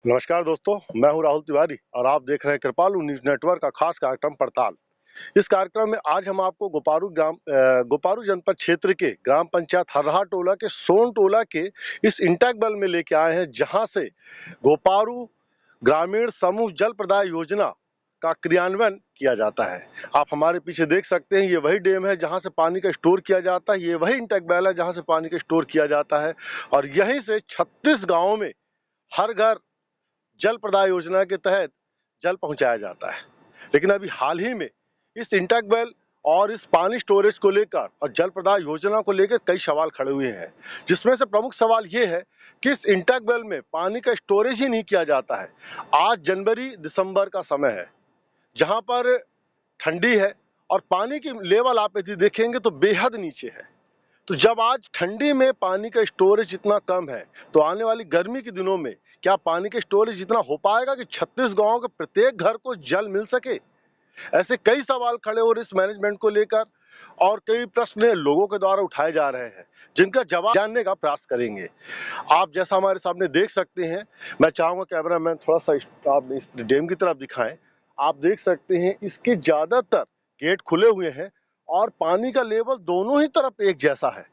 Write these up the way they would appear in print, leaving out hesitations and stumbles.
नमस्कार दोस्तों, मैं हूं राहुल तिवारी और आप देख रहे हैं कृपालु न्यूज नेटवर्क का खास कार्यक्रम पड़ताल। इस कार्यक्रम में आज हम आपको गोपारू जनपद क्षेत्र के ग्राम पंचायत हर्राहा टोला के सोन टोला के इस इंटैक बेल में लेके आए हैं, जहां से गोपारू ग्रामीण समूह जल प्रदाय योजना का क्रियान्वयन किया जाता है। आप हमारे पीछे देख सकते हैं, ये वही डैम है जहां से पानी का स्टोर किया जाता है। ये वही इंटैक बेल है जहां से पानी का स्टोर किया जाता है और यहीं से 36 गाँवों में हर घर जल प्रदाय योजना के तहत जल पहुंचाया जाता है। लेकिन अभी हाल ही में इस इंटैक वेल और इस पानी स्टोरेज को लेकर और जल प्रदाय योजना को लेकर कई सवाल खड़े हुए हैं, जिसमें से प्रमुख सवाल ये है कि इस इंटैक वेल में पानी का स्टोरेज ही नहीं किया जाता है। आज जनवरी दिसंबर का समय है, जहां पर ठंडी है और पानी की लेवल आप यदि देखेंगे तो बेहद नीचे है। तो जब आज ठंडी में पानी का स्टोरेज इतना कम है, तो आने वाली गर्मी के दिनों में क्या पानी का स्टोरेज इतना हो पाएगा कि 36 गांवों के प्रत्येक घर को जल मिल सके? ऐसे कई सवाल खड़े हो रहे इस मैनेजमेंट को लेकर और कई प्रश्न लोगों के द्वारा उठाए जा रहे हैं, जिनका जवाब जानने का प्रयास करेंगे। आप जैसा हमारे सामने देख सकते हैं, मैं चाहूंगा कैमरामैन थोड़ा सा आप इस डैम की तरफ दिखाएं। आप देख सकते हैं इसके ज्यादातर गेट खुले हुए हैं और पानी का लेवल दोनों ही तरफ एक जैसा है,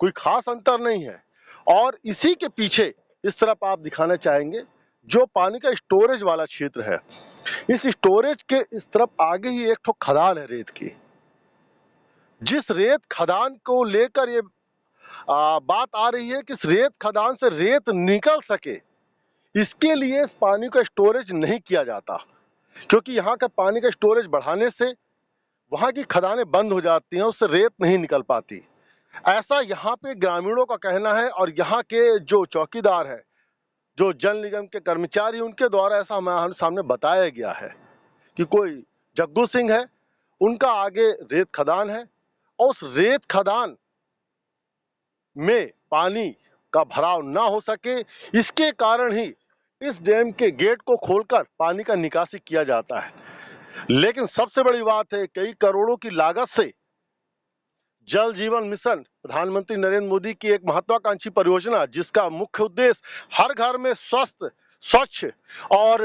कोई खास अंतर नहीं है। और इसी के पीछे इस तरफ आप दिखाना चाहेंगे जो पानी का स्टोरेज वाला क्षेत्र है। इस स्टोरेज के इस तरफ आगे ही एक ठो खदान है रेत की। जिस रेत खदान को लेकर ये बात आ रही है कि इस रेत खदान से रेत निकल सके, इसके लिए इस पानी का स्टोरेज नहीं किया जाता, क्योंकि यहाँ का पानी का स्टोरेज बढ़ाने से वहाँ की खदानें बंद हो जाती हैं, उससे रेत नहीं निकल पाती। ऐसा यहाँ पे ग्रामीणों का कहना है और यहाँ के जो चौकीदार है, जो जल निगम के कर्मचारी, उनके द्वारा ऐसा हमारे सामने बताया गया है कि कोई जग्गू सिंह है, उनका आगे रेत खदान है और उस रेत खदान में पानी का भराव ना हो सके, इसके कारण ही इस डैम के गेट को खोलकर पानी का निकासी किया जाता है। लेकिन सबसे बड़ी बात है, कई करोड़ों की लागत से जल जीवन मिशन प्रधानमंत्री नरेंद्र मोदी की एक महत्वाकांक्षी परियोजना, जिसका मुख्य उद्देश्य हर घर में स्वस्थ, स्वच्छ और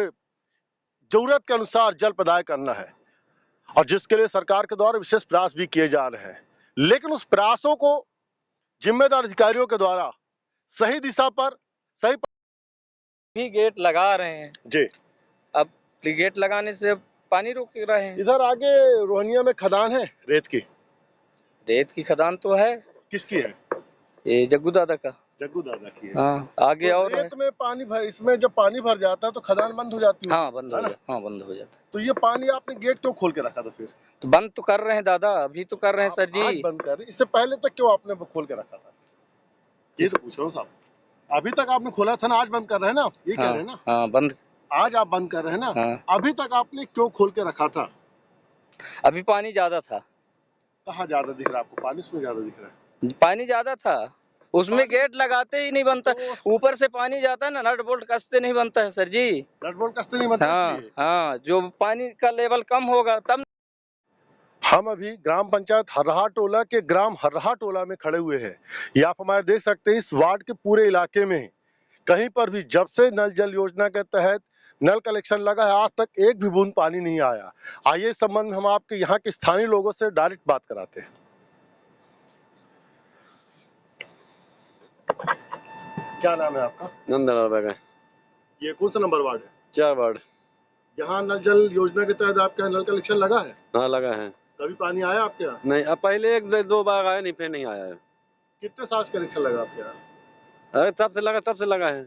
जरूरत के अनुसार जल प्रदाय करना है और जिसके लिए सरकार के द्वारा विशेष प्रयास भी किए जा रहे हैं। लेकिन उस प्रयासों को जिम्मेदार अधिकारियों के द्वारा सही दिशा पर सही भी गेट लगा रहे हैं जी। अब गेट लगाने से पानी रोक रहे हैं। इधर आगे रोहनिया में खदान है रेत की खदान तो है। किसकी है? ये जग्गू दादा का। जग्गू दादा की है। हाँ, आगे तो और रेत में पानी भर, इसमें जब पानी भर जाता है तो खदान बंद हो जाती है। हाँ बंद हो जाता। हाँ बंद हो जाता। तो ये पानी आपने गेट क्यों खोल के रखा था फिर? तो बंद तो कर रहे हैं दादा, अभी तो कर रहे हैं सर जी। आज बंद कर रहे, इससे पहले तक क्यों आपने खोल के रखा था? ये तो पूछ रहा हूँ साहब। अभी तक आपने खोला था ना, आज बंद कर रहे हैं ना, ये कह रहे हैं ना? हाँ बंद। आज आप बंद कर रहे हैं ना? हाँ। अभी तक आपने क्यों खोल के रखा था? अभी पानी ज्यादा था। कहाँ ज्यादा दिख रहा है आपको? पानी उसमें ज्यादा दिख रहा है। पानी ज्यादा था, उसमें गेट लगाते ही नहीं बनता। ऊपर से पानी जाता है ना, नट बोल्ट कसते नहीं बनता है सर जी। नट बोल्ट कसते नहीं बनता। हाँ हाँ, जो पानी का लेवल कम होगा तब। हम अभी ग्राम पंचायत हर्राहा टोला के ग्राम हर्राहा टोला में खड़े हुए हैं। ये आप हमारे देख सकते हैं, इस वार्ड के पूरे इलाके में कहीं पर भी जब से नल जल योजना के तहत नल कलेक्शन लगा है, आज तक एक भी बूंद पानी नहीं आया। आइए इस संबंध में हम आपके यहाँ के स्थानीय लोगों से डायरेक्ट बात कराते हैं। क्या नाम है आपका? नंदलाल बेगम। ये कौन सा नंबर वार्ड है? 4 वार्ड। यहाँ नल जल योजना के तहत आपके यहाँ नल कलेक्शन लगा है? हाँ लगा है। कभी पानी आया आपके यहाँ? नहीं, अब पहले 1-2 बार आया, नहीं फिर नहीं आया है। कितने साल से कनेक्शन लगा आपके यहाँ? अरे तब से लगा है।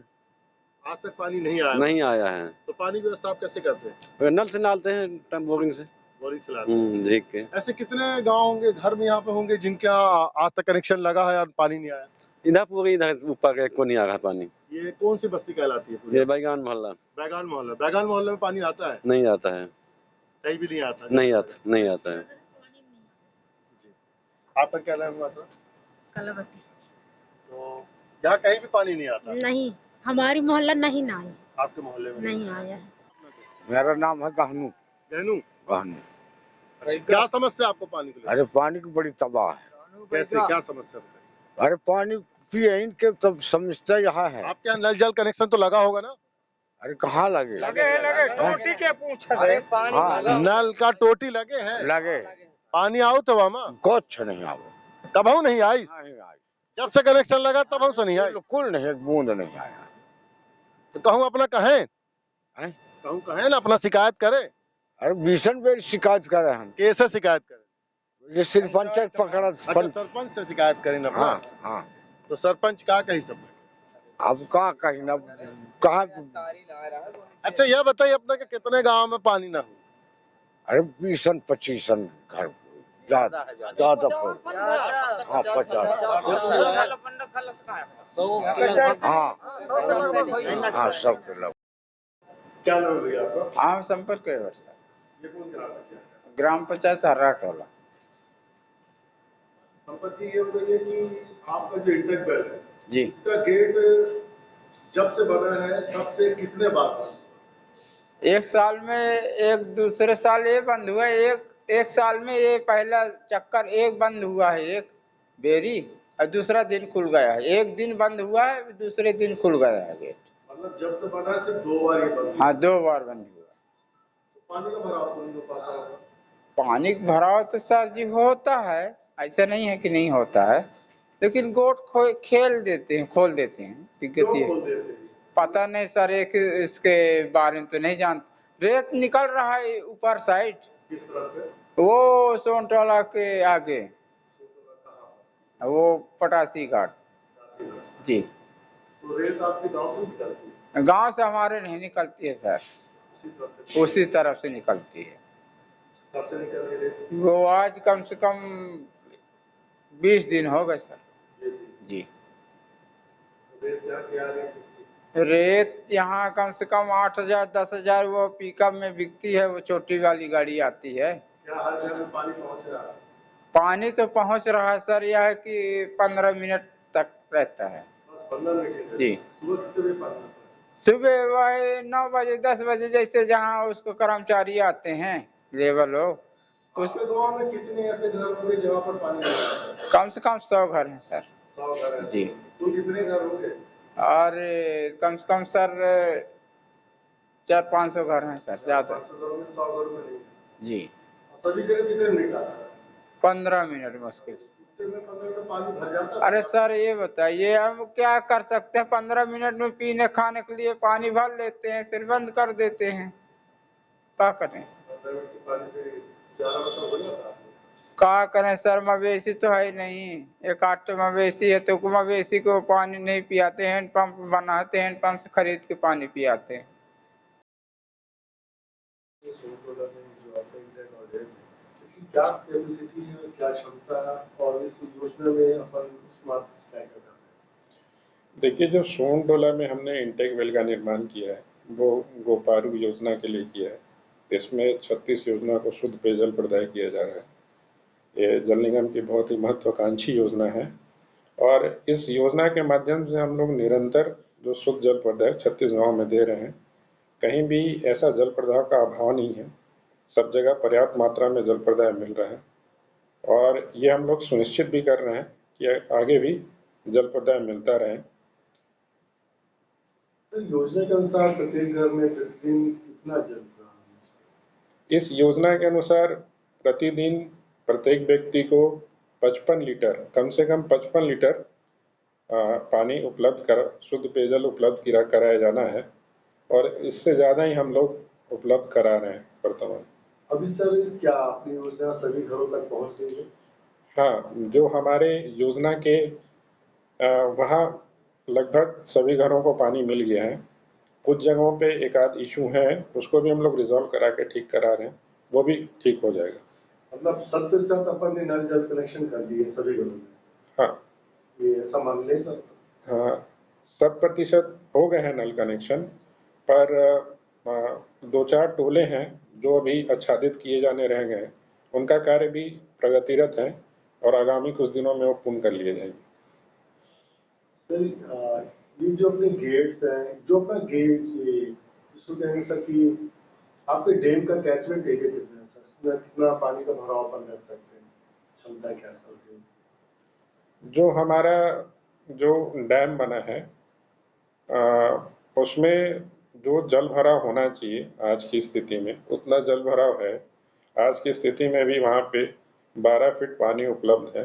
आज तक पानी नहीं आया? नहीं आया है। तो पानी व्यवस्था आप कैसे करते हैं? नल से डालते हैं, बोरिंग से। बोरिंग से लाते हैं। देख के। ऐसे कितने गांव होंगे, घर में यहाँ पे होंगे जिनके यहाँ आज तक कनेक्शन लगा है और पानी नहीं आया? इधर ऊपर को नहीं आ रहा पानी। ये कौन सी बस्ती कहलाती है? ये बैगान मोहल्ला। बैगान मोहल्ला। बैगान मोहल्ले में पानी आता है? नहीं आता है। कहीं भी नहीं आता? नहीं आता है। आपका क्या नाम हुआ था? कलावती। तो यहाँ कहीं भी पानी नहीं आता? नहीं, हमारी मोहल्ला नहीं ना आया। आपके मोहल्ले में नहीं आया है। मेरा नाम है गहनू। क्या समस्या आपको पानी की? अरे पानी की बड़ी तबाह है। कैसे, क्या समस्या? अरे पानी पिए इनके तब समस्या यहाँ है। आपके यहाँ नल जल कनेक्शन तो लगा होगा ना? अरे कहाँ लगे? लगे टोटी के पूछ अरे पानी हाँ, नल का टोटी लगे हैं, लगे पानी आओ तो वामा कुछ नहीं आवे। कबहू नहीं आई। नहीं आई, जब से कनेक्शन लगा तब से नहीं आई। बिल्कुल नहीं, एक बूंद नहीं आया। तो कहूँ अपना कहें, हैं? कहूँ कहें ना अपना शिकायत करें। अरे भीषण बेर शिकायत करे हम। कैसे शिकायत करें? ये सरपंच पकड़ा। अच्छा, सरपंच से शिकायत करें ना अपना। हाँ हाँ, तो सरपंच का कही सब। अब कहाँ कहीं ना कहाँ। अच्छा यह बताइए अपना के कितने गांव में पानी ना हो? अरे 20-25 घर ज्यादा हो। हाँ 50। हाँ हाँ, सब के लोग। क्या नाम है भैया आपका? हाँ, संपर्क व्यवस्था ये कौन ग्राम पंचायत है? ग्राम पंचायत हर्रा टोला। संपत्ति ये बताइए कि आपका जो इंटेक वेल है जी, इसका गेट जब से बना है तब से कितने बार बंद हुआ? एक साल में एक, दूसरे साल ये बंद हुआ, एक साल में ये पहला चक्कर एक बंद हुआ है, एक बेरी, और दूसरा दिन खुल गया है। एक दिन बंद हुआ है, दूसरे दिन खुल गया है गेट। मतलब जब से बना है सिर्फ 2 बार ये बंद हुआ। हाँ, 2 बार बंद हुआ। तो पानी का भराव तो नहीं हो पाता होगा? पानी का भराव तो सर जी होता है, ऐसा नहीं है कि नहीं होता है, लेकिन गोट खोल देते हैं। दिक्कत क्यों ये खोल देते हैं? पता नहीं सर, एक इसके बारे में तो नहीं जानते। रेत निकल रहा है ऊपर साइड, किस तरह से? वो सोनटोला के आगे, वो पटासी घाट। जी, तो रेत आपके गांव से निकलती है? गांव से हमारे नहीं निकलती है सर, उसी तरह से? उसी तरफ से निकलती है। कब से निकल रही रेत? वो आज कम से कम 20 दिन हो गए सर। ये थी। जी, तो रेत यहाँ की आ रही है? रेत यहाँ कम से कम 8,000-10,000 वो पिकअप में बिकती है, वो छोटी वाली गाड़ी आती है। क्या हर घर में पानी पहुंच रहा है? पानी तो पहुंच रहा है सर, यह है कि 15 मिनट तक रहता है। बस 15 मिनट? जी, सुबह कितने बजे पानी आता है? सुबह वही 9 बजे 10 बजे, जैसे जहाँ उसको कर्मचारी आते हैं लेबर लोग। आपके गांव में कितने ऐसे घर होंगे जहाँ पर पानी नहीं आता है? कम से कम 100 घर हैं सर। 100 घर हैं। जी। कुल कितने घर होंगे? और कम से कम सर 400-500 घर हैं सर, ज़्यादा। 500 घरों में 100 घर में नहीं है। जी, सभी जगह कितने मिनट आता है? 15 मिनट मुश्किल से। इतने में 15 में पानी भर जाता है? अरे सर ये बताइए, हम क्या कर सकते हैं? 15 मिनट में पीने खाने के लिए पानी भर लेते हैं, फिर बंद कर देते हैं, क्या करें? 15 मिनट के पानी से ज्यादा में सब हो जाता है? क्या करें सर, मवेशी तो है नहीं, एक 8 मवेशी है, तो मवेशी को पानी नहीं पियाते, हैंड पंप बनाते, हैंड पंप से खरीद के पानी पियाते हैं। सोनटोला में जो आपका इंटेक और है, इसकी क्या कैपेसिटी है, क्या क्षमता है और इस योजना में अपन स्मार्ट क्या करना है? देखिए, जो सोनटोला में हमने इंटेक वेल का निर्माण किया है वो गोपारू योजना के लिए किया है। इसमें 36 योजना को शुद्ध पेयजल प्रदाय किया जा रहा है। ये जल निगम की बहुत ही महत्वाकांक्षी योजना है और इस योजना के माध्यम से हम लोग निरंतर जो शुद्ध जल प्रदाय 36 गाँव में दे रहे हैं। कहीं भी ऐसा जल प्रदाय का अभाव नहीं है, सब जगह पर्याप्त मात्रा में जल प्रदाय मिल रहा है और ये हम लोग सुनिश्चित भी कर रहे हैं कि आगे भी जल प्रदाय मिलता रहे। सर, योजना के अनुसार प्रत्येक घर में प्रतिदिन कितना जल प्रदान है? इस योजना के अनुसार प्रतिदिन प्रत्येक व्यक्ति को 55 लीटर, कम से कम 55 लीटर पानी उपलब्ध कर शुद्ध पेयजल उपलब्ध कराया जाना है और इससे ज़्यादा ही हम लोग उपलब्ध करा रहे हैं वर्तमान। अभी सर क्या अपनी योजना सभी घरों तक पहुंच गई है? हाँ, जो हमारे योजना के वहाँ लगभग सभी घरों को पानी मिल गया है। कुछ जगहों पे एक आध इशू है, उसको भी हम लोग रिजॉल्व करा के ठीक करा रहे हैं, वो भी ठीक हो जाएगा। मतलब 100% अपन ने नल जल कनेक्शन कर दिए सभी घरों में? हाँ, ये ऐसा मान ले सर? हाँ, 100% हो गए हैं नल कनेक्शन, पर 2-4 टोले हैं जो अभी आच्छादित किए जाने रह गए हैं, उनका कार्य भी प्रगतिरत है और आगामी कुछ दिनों में वो पूर्ण कर लिए जाएंगे। सर ये जो अपने गेट्स हैं, जो अपना गेट जिसको कहेंगे सर कि आपके डैम का कैचमेंट एरिया कितना है सर? इसमें कितना पानी का भराव अपन रख सकते हैं, क्षमता क्या सर? जो हमारा जो डैम बना है उसमें जो जल भराव होना चाहिए आज की स्थिति में उतना जल भराव है। आज की स्थिति में भी वहाँ पे 12 फीट पानी उपलब्ध है,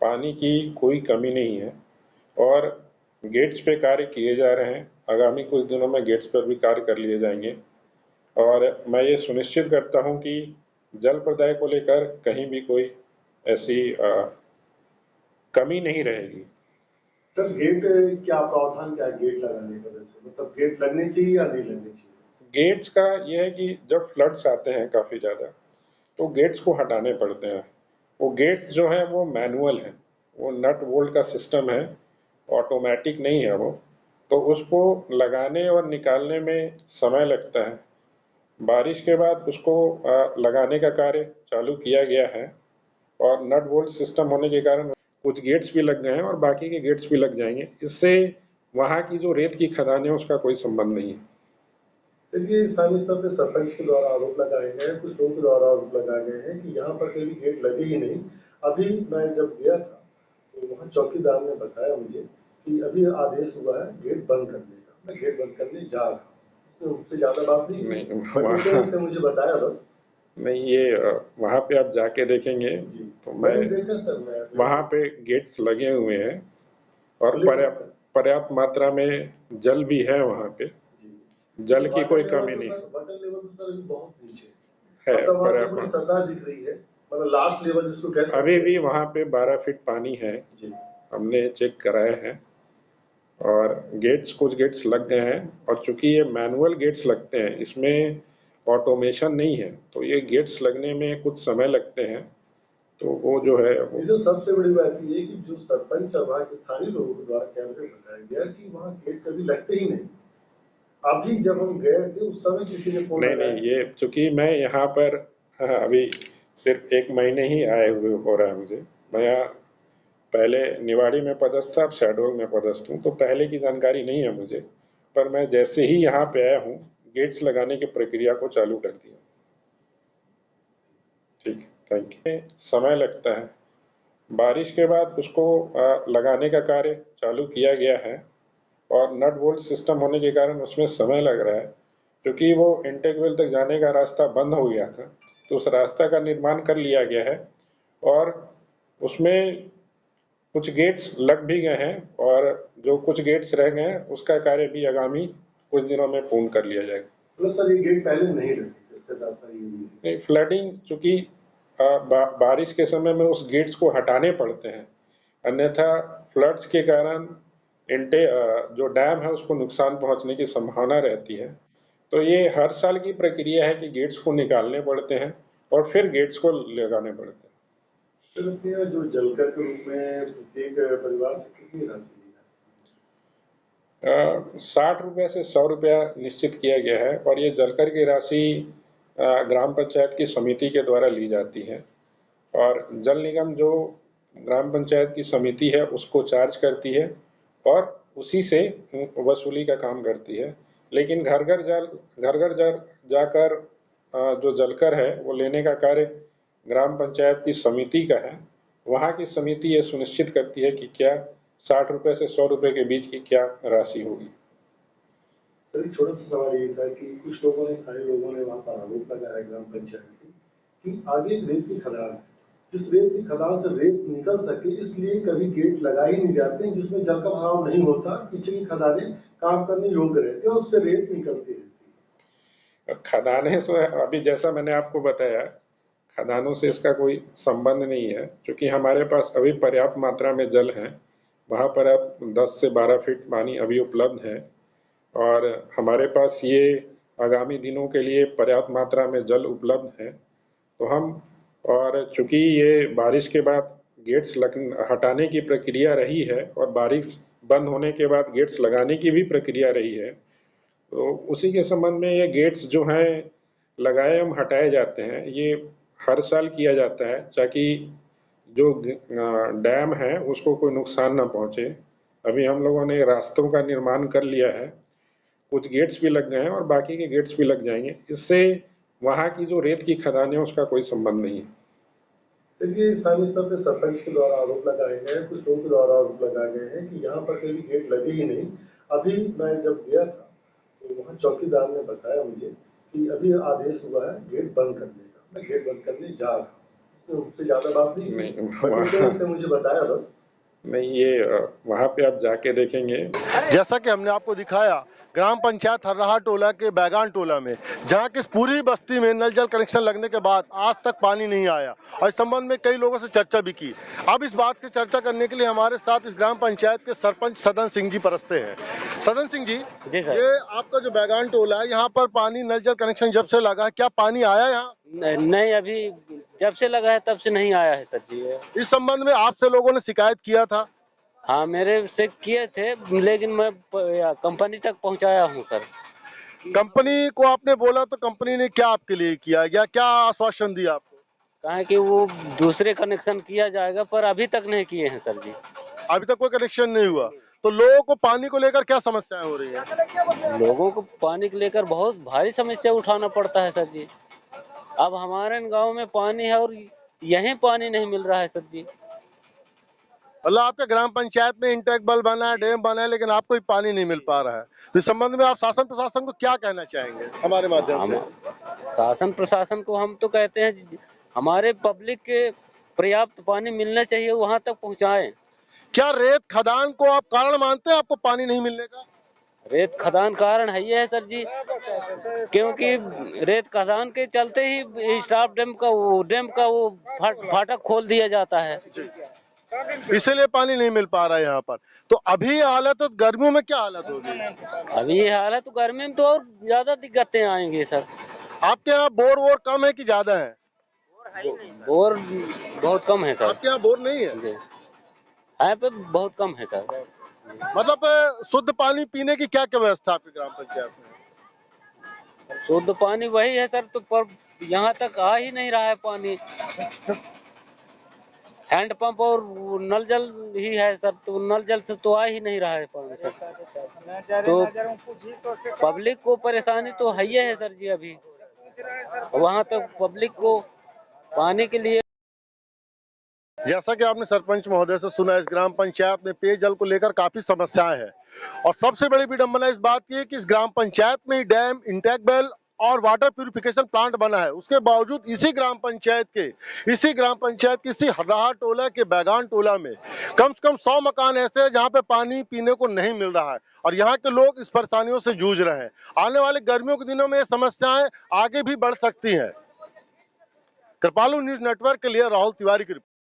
पानी की कोई कमी नहीं है और गेट्स पे कार्य किए जा रहे हैं। आगामी कुछ दिनों में गेट्स पर भी कार्य कर लिए जाएंगे और मैं ये सुनिश्चित करता हूँ कि जल प्रदाय को लेकर कहीं भी कोई ऐसी कमी नहीं रहेगी। सर गेट क्या प्रावधान क्या है गेट लगाने का, वैसे मतलब गेट लगने चाहिए या नहीं लगने चाहिए? गेट्स का ये है कि जब फ्लड्स आते हैं काफ़ी ज़्यादा तो गेट्स को हटाने पड़ते हैं। वो गेट्स जो है वो मैनुअल है, वो नट बोल्ट का सिस्टम है, ऑटोमेटिक नहीं है वो, तो उसको लगाने और निकालने में समय लगता है। बारिश के बाद उसको लगाने का कार्य चालू किया गया है और नट बोल्ट सिस्टम होने के कारण कुछ गेट्स भी लग गए हैं और बाकी के गेट्स भी लग जाएंगे। इससे वहाँ की जो रेत की खदान है उसका कोई संबंध नहीं है। सर ये स्थानीय स्तर पर सरपंच के द्वारा आरोप लगाए गए हैं, कुछ लोगों के द्वारा आरोप लगाए गए हैं कि यहाँ पर कभी गेट लगे ही नहीं। अभी मैं जब गया था तो वहाँ चौकीदार ने बताया मुझे कि अभी आदेश हुआ है गेट बंद करने का। मैं गेट बंद करने जा रहा हूँ, तो उससे ज्यादा बात नहीं नहीं, मुझे बताया बस। नहीं, ये वहाँ पे आप जाके देखेंगे तो मैं देखा सर, मैं वहाँ पे गेट्स लगे हुए हैं और पर्याप्त मात्रा में जल भी है वहाँ पे, जल की कोई कमी नहीं वाटर लेवल तो सर अभी बहुत नीचे है। पर्याप्त सतह दिख रही है, मतलब लास्ट लेवल जिसको कह सकते हैं। अभी भी वहाँ पे 12 फीट पानी है, हमने चेक कराया है और कुछ गेट्स लग गए हैं और चूंकि ये मैनुअल गेट्स लगते हैं, इसमें ऑटोमेशन नहीं है, तो ये गेट्स लगने में कुछ समय लगते हैं। तो वो जो है वो सबसे बड़ी बात ये है कि जो सरपंच और वहाँ के स्थानीय लोगों के द्वारा कैमरे बताया गया कि वहाँ गेट कभी लगते ही नहीं। अभी जब हम गए थे उस समय किसी ने फोन नहीं, ये चूंकि मैं यहाँ पर अभी सिर्फ 1 महीने ही आए हुए हो रहा है मुझे। मैं यहाँ पहले निवाड़ी में पदस्थ था, अब शहडोल में पदस्थ हूँ, तो पहले की जानकारी नहीं है मुझे, पर मैं जैसे ही यहाँ पे आया हूँ गेट्स लगाने की प्रक्रिया को चालू कर दिया। ठीक, थैंक यू। समय लगता है, बारिश के बाद उसको लगाने का कार्य चालू किया गया है और नट बोल्ट सिस्टम होने के कारण उसमें समय लग रहा है, क्योंकि वो इंटेक तक जाने का रास्ता बंद हो गया था, तो उस रास्ता का निर्माण कर लिया गया है और उसमें कुछ गेट्स लग भी गए हैं और जो कुछ गेट्स रह गए हैं उसका कार्य भी आगामी कुछ दिनों में पूर्ण कर लिया जाएगा। तो सर ये गेट पहले नहीं लगे, इसका तात्पर्य नहीं, फ्लडिंग चूंकि बारिश के समय में उस गेट्स को हटाने पड़ते हैं, अन्यथा फ्लड्स के कारण जो डैम है उसको नुकसान पहुंचने की संभावना रहती है। तो ये हर साल की प्रक्रिया है कि गेट्स को निकालने पड़ते हैं और फिर गेट्स को लगाने पड़ते हैं। सर जो जलकर के रूप में प्रत्येक परिवार से कितनी राशि ली है? 60 रुपये से 100 रुपया निश्चित किया गया है और ये जलकर की राशि ग्राम पंचायत की समिति के द्वारा ली जाती है और जल निगम जो ग्राम पंचायत की समिति है उसको चार्ज करती है और उसी से वसूली का काम करती है। लेकिन घर घर जाकर जो जलकर है वो लेने का कार्य ग्राम पंचायत की समिति का है। वहाँ की समिति ये सुनिश्चित करती है कि क्या 60 रुपये से 100 रुपये के बीच की क्या राशि होगी। सर एक छोटा सा सवाल ये था कि कुछ लोगों ने, सारे लोगों ने वहाँ पर आरोप लगाया ग्राम पंचायत की आगे एक रेत की खदान है, जिस रेत की खदान से रेत निकल सके इसलिए कभी गेट लगा ही नहीं जाते, जिसमें जल का भराव नहीं होता, पीछे की खदानें काम करने योग्य रहती है और उससे रेत निकलती रहती है। खदानें से अभी जैसा मैंने आपको बताया, खदानों से इसका कोई संबंध नहीं है, क्योंकि हमारे पास अभी पर्याप्त मात्रा में जल है। वहाँ पर अब 10 से 12 फीट पानी अभी उपलब्ध है और हमारे पास ये आगामी दिनों के लिए पर्याप्त मात्रा में जल उपलब्ध है। तो हम, और चूंकि ये बारिश के बाद गेट्स हटाने की प्रक्रिया रही है और बारिश बंद होने के बाद गेट्स लगाने की भी प्रक्रिया रही है, तो उसी के संबंध में ये गेट्स जो हैं लगाए एवं हटाए जाते हैं, ये हर साल किया जाता है ताकि जो डैम है उसको कोई नुकसान ना पहुंचे। अभी हम लोगों ने रास्तों का निर्माण कर लिया है, कुछ गेट्स भी लग गए हैं और बाकी के गेट्स भी लग जाएंगे। इससे वहाँ की जो रेत की खदान है उसका कोई संबंध नहीं है। देखिए स्थानीय स्तर पर सरपंच के द्वारा आरोप लगाए गए हैं, कुछ लोगों के द्वारा आरोप लगाए गए हैं कि यहाँ पर कभी गेट लगे ही नहीं। अभी मैं जब गया था तो वहाँ चौकीदार ने बताया मुझे कि अभी आदेश हुआ है गेट बंद करने का, मैं गेट बंद करने जा रहा हूँ। उससे ज्यादा बात नहीं, नहीं, मुझे बताया बस। नहीं, ये वहाँ पे आप जाके देखेंगे। जैसा कि हमने आपको दिखाया ग्राम पंचायत हर्राहा टोला के बैगान टोला में, जहां की इस पूरी बस्ती में नल जल कनेक्शन लगने के बाद आज तक पानी नहीं आया और इस संबंध में कई लोगों से चर्चा भी की। अब इस बात की चर्चा करने के लिए हमारे साथ इस ग्राम पंचायत के सरपंच सदन सिंह जी परस्ते हैं। सदन सिंह जी, ये आपका जो बैगान टोला है, यहाँ पर पानी नल जल कनेक्शन जब से लगा है, क्या पानी आया यहाँ? नहीं, अभी जब से लगा है तब से नहीं आया है सर जी। इस संबंध में आपसे लोगों ने शिकायत किया था? हाँ, मेरे से किए थे, लेकिन मैं कंपनी तक पहुंचाया हूं सर। कंपनी को आपने बोला तो कंपनी ने क्या आपके लिए किया, या क्या आश्वासन दिया आपको? कहा कि वो दूसरे कनेक्शन किया जाएगा, पर अभी तक नहीं किए हैं सर जी। अभी तक कोई कनेक्शन नहीं हुआ। तो लोगों को पानी को लेकर क्या समस्याएं हो रही हैं? लोगों को पानी को लेकर बहुत भारी समस्या उठाना पड़ता है सर जी। अब हमारे गांव में पानी है और यहीं पानी नहीं मिल रहा है सर जी। मतलब आपके ग्राम पंचायत में इंटेक बल बना है, डैम बना है, लेकिन आपको पानी नहीं मिल पा रहा है। तो इस संबंध में आप शासन प्रशासन को क्या कहना चाहेंगे हमारे माध्यम से? शासन प्रशासन को हम तो कहते हैं हमारे पब्लिक के पर्याप्त पानी मिलना चाहिए, वहां तक पहुंचाएं। क्या रेत खदान को आप कारण मानते हैं आपको पानी नहीं मिलने का? रेत खदान कारण है ये है सर जी, क्योंकि रेत खदान के चलते ही स्टाफ डैम का वो फाटक खोल दिया जाता है, इसीलिए पानी नहीं मिल पा रहा है यहाँ पर। तो अभी हालत, गर्मियों में क्या हालत होगी? अभी ये हालत, गर्मी में तो और ज्यादा दिक्कतें आएंगी सर। आपके यहाँ बोर वोर कम है कि ज्यादा है? बोर बहुत कम है सर। आपके यहाँ बोर नहीं है? यहाँ पे बहुत कम है सर। मतलब शुद्ध पानी पीने की क्या क्या व्यवस्था आपके ग्राम पंचायत में? शुद्ध पानी वही है सर, तो पर यहाँ तक आ ही नहीं रहा है पानी। हैंडपंप और नल जल ही है सर, तो नल जल से तो आ ही नहीं रहा है पानी सर। तो पब्लिक को परेशानी तो है ही है सर जी। अभी वहाँ तक पब्लिक को पानी के लिए, जैसा कि आपने सरपंच महोदय से सुना, इस ग्राम पंचायत में पेयजल को लेकर काफी समस्याएं हैं और सबसे बड़ी विडंबना इस बात की है कि इस ग्राम पंचायत में ही डैम, इंटेक वेल और वाटर प्यूरिफिकेशन प्लांट बना है। उसके बावजूद इसी ग्राम पंचायत के इसी हर्राहा टोला के बैगान टोला में कम से कम 100 मकान ऐसे हैं जहां पे पानी पीने को नहीं मिल रहा है और यहाँ के लोग इस परेशानियों से जूझ रहे हैं। आने वाले गर्मियों के दिनों में ये समस्याएं आगे भी बढ़ सकती हैं। कृपालु न्यूज नेटवर्क के लिए राहुल तिवारी की रिपोर्ट।